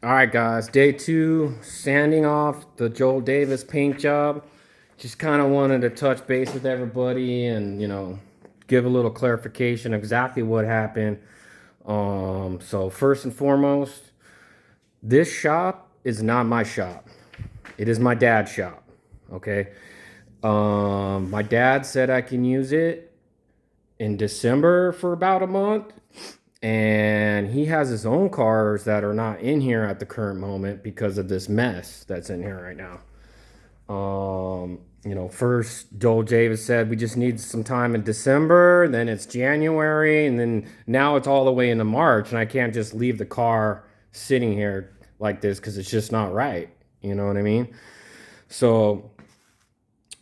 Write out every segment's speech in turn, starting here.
All right, guys, day two, sanding off the Joel Davis paint job. Just kind of wanted to touch base with everybody and, give a little clarification of exactly what happened. So first and foremost, this shop is not my shop. It is my dad's shop. Okay. My dad said I can use it in December for about a month. And he has his own cars that are not in here at the current moment because of this mess that's in here right now. First Joel Davis said we just need some time in December, then it's January, and then now it's all the way into March, and I can't just leave the car sitting here like this because it's just not right. You know what I mean? So,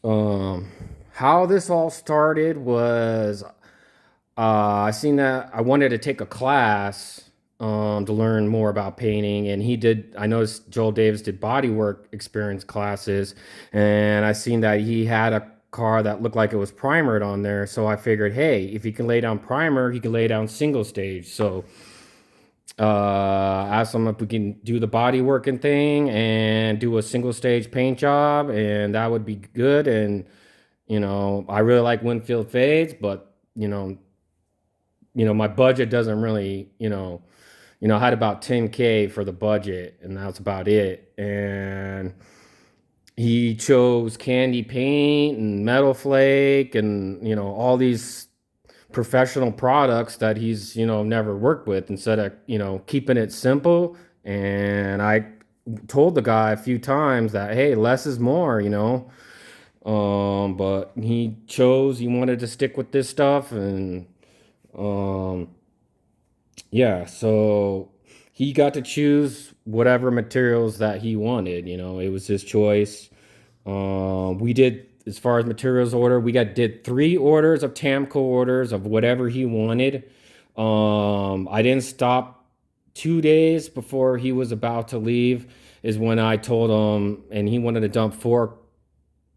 how this all started was I seen that I wanted to take a class to learn more about painting, and he did. I noticed Joel Davis did bodywork experience classes, and I seen that he had a car that looked like it was primered on there. So I figured, hey, if he can lay down primer, he can lay down single stage. So asked him if we can do the body working thing and do a single stage paint job, and that would be good. And I really like Winfield fades, but my budget doesn't really, I had about 10K for the budget, and that's about it. And he chose Candy Paint and Metal Flake and, all these professional products that he's, never worked with, instead of, keeping it simple. And I told the guy a few times that, hey, less is more. But he wanted to stick with this stuff, and yeah, so he got to choose whatever materials that he wanted. It was his choice. We did, as far as materials order, did 3 orders of Tamco orders of whatever he wanted. I didn't stop 2 days before he was about to leave, is when I told him, and he wanted to dump 4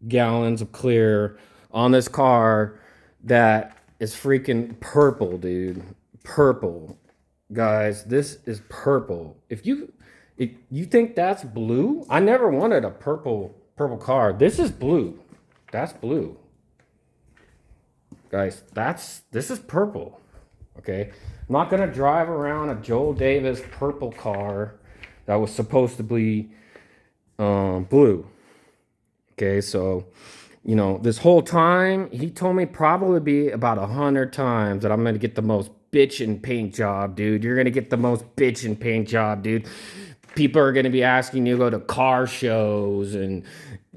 gallons of clear on this car that is freaking purple, dude. Purple. Guys, this is purple. If you think that's blue, I never wanted a purple car. This is blue. That's blue. Guys, this is purple. Okay? I'm not gonna drive around a Joel Davis purple car that was supposed to be blue. Okay, so this whole time he told me probably be about 100 times that I'm gonna get the most bitchin' paint job, dude. You're gonna get the most bitchin' paint job, dude. People are gonna be asking you to go to car shows, and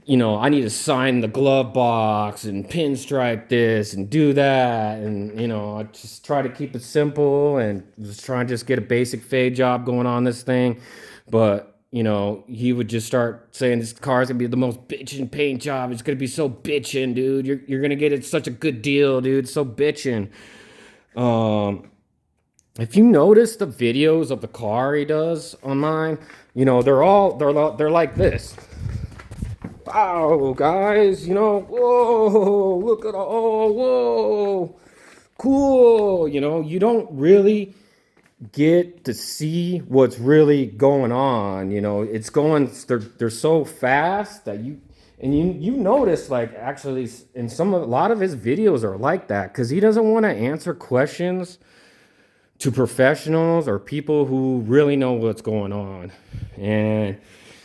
I need to sign the glove box and pinstripe this and do that, and I just try to keep it simple and just try and just get a basic fade job going on this thing, but he would just start saying this car's gonna be the most bitchin' paint job. It's gonna be so bitchin', dude. You're gonna get it such a good deal, dude. So bitchin'. If you notice the videos of the car he does on mine, they're like this. Wow, guys, whoa, look at all, whoa, cool. You don't really get to see what's really going on. It's going, they're so fast that you notice, like, actually in a lot of his videos are like that, because he doesn't want to answer questions to professionals or people who really know what's going on. And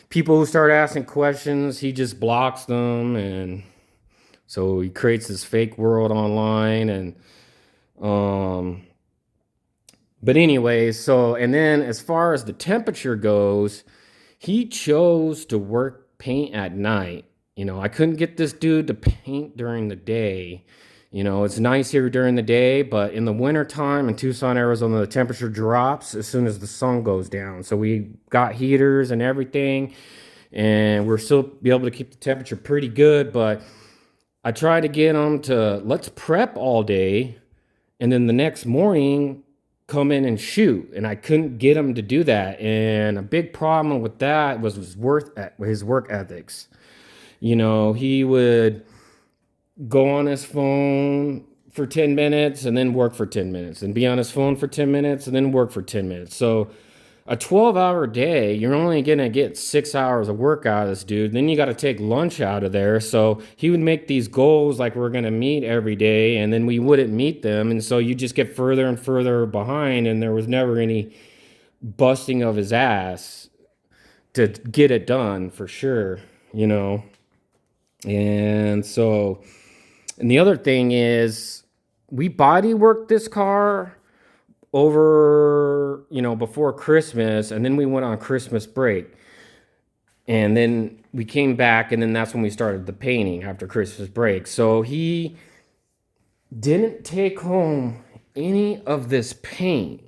people who start asking questions, he just blocks them, and so he creates this fake world online. And but anyways, so, and then as far as the temperature goes, he chose to work paint at night. I couldn't get this dude to paint during the day. It's nice here during the day, but in the wintertime in Tucson, Arizona, the temperature drops as soon as the sun goes down. So we got heaters and everything, and we're still be able to keep the temperature pretty good. But I tried to get him to, let's prep all day, and then the next morning come in and shoot, and I couldn't get him to do that. And a big problem with that was his work ethics. He would go on his phone for 10 minutes and then work for 10 minutes, and be on his phone for 10 minutes and then work for 10 minutes. So a 12-hour day, you're only going to get 6 hours of work out of this dude. Then you got to take lunch out of there. So he would make these goals like we're going to meet every day, and then we wouldn't meet them. And so you just get further and further behind, and there was never any busting of his ass to get it done for sure, you know. And so, and the other thing is, we body worked this car over, you know, before Christmas, and then we went on Christmas break. And then we came back, and then that's when we started the painting after Christmas break. So he didn't take home any of this paint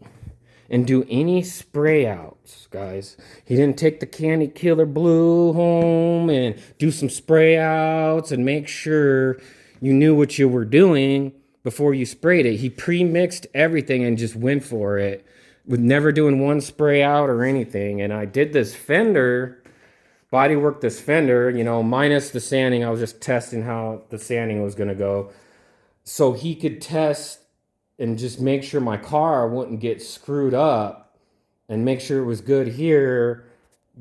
and do any spray outs, guys. He didn't take the Candy Killer Blue home and do some spray outs and make sure you knew what you were doing before you sprayed it. He pre-mixed everything and just went for it with never doing one spray out or anything. And I did this fender, body worked this fender, you know, minus the sanding. I was just testing how the sanding was going to go. So he could test and just make sure my car wouldn't get screwed up and make sure it was good here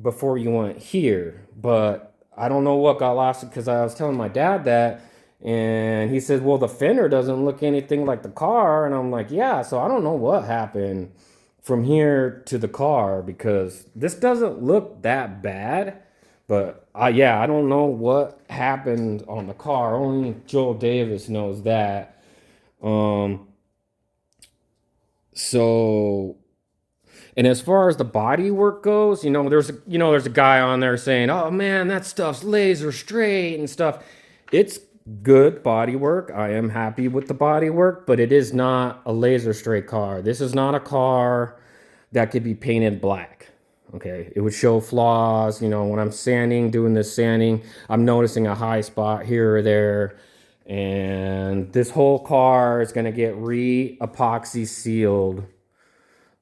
before you went here. But I don't know what got lost, because I was telling my dad that, and he said, well, the fender doesn't look anything like the car. And I'm like, yeah, so I don't know what happened from here to the car, because this doesn't look that bad. But yeah, I don't know what happened on the car. Only Joel Davis knows that. So, and as far as the body work goes, there's a guy on there saying, "Oh man, that stuff's laser straight and stuff." It's good body work. I am happy with the body work, but it is not a laser straight car. This is not a car that could be painted black. Okay, it would show flaws. When I'm doing this sanding, I'm noticing a high spot here or there. And this whole car is going to get re-epoxy sealed,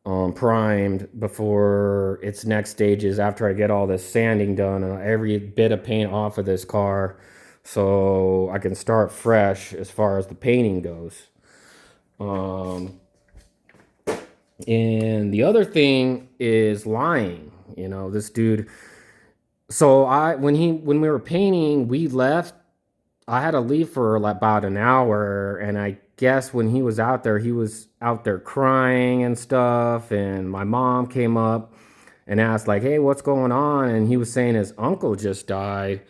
primed before its next stages, after I get all this sanding done and every bit of paint off of this car, so I can start fresh as far as the painting goes. And the other thing is lying. This dude. So when we were painting, we left. I had to leave for about an hour, and I guess when he was out there crying and stuff, and my mom came up and asked, like, hey, what's going on? And he was saying his uncle just died,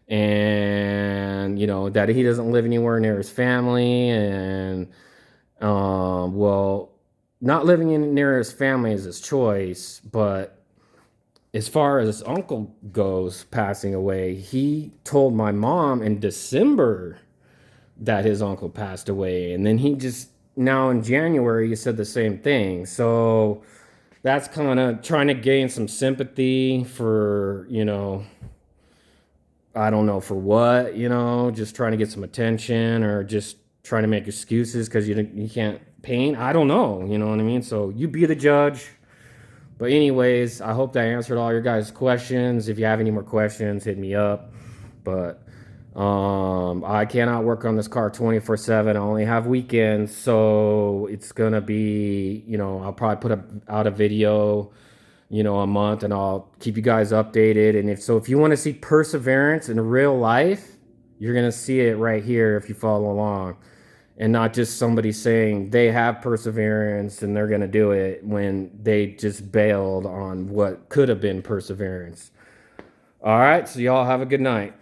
and, that he doesn't live anywhere near his family, and, well, not living near his family is his choice, but as far as his uncle goes passing away, he told my mom in December that his uncle passed away. And then now in January, he said the same thing. So that's kind of trying to gain some sympathy for, I don't know for what, just trying to get some attention, or just trying to make excuses because you can't paint. I don't know, you know what I mean? So you be the judge. But anyways, I hope that answered all your guys' questions. If you have any more questions, hit me up. But I cannot work on this car 24/7. I only have weekends, so it's gonna be, I'll probably put out a video, a month, and I'll keep you guys updated. And if you want to see perseverance in real life, you're gonna see it right here if you follow along. And not just somebody saying they have perseverance and they're going to do it when they just bailed on what could have been perseverance. All right, so y'all have a good night.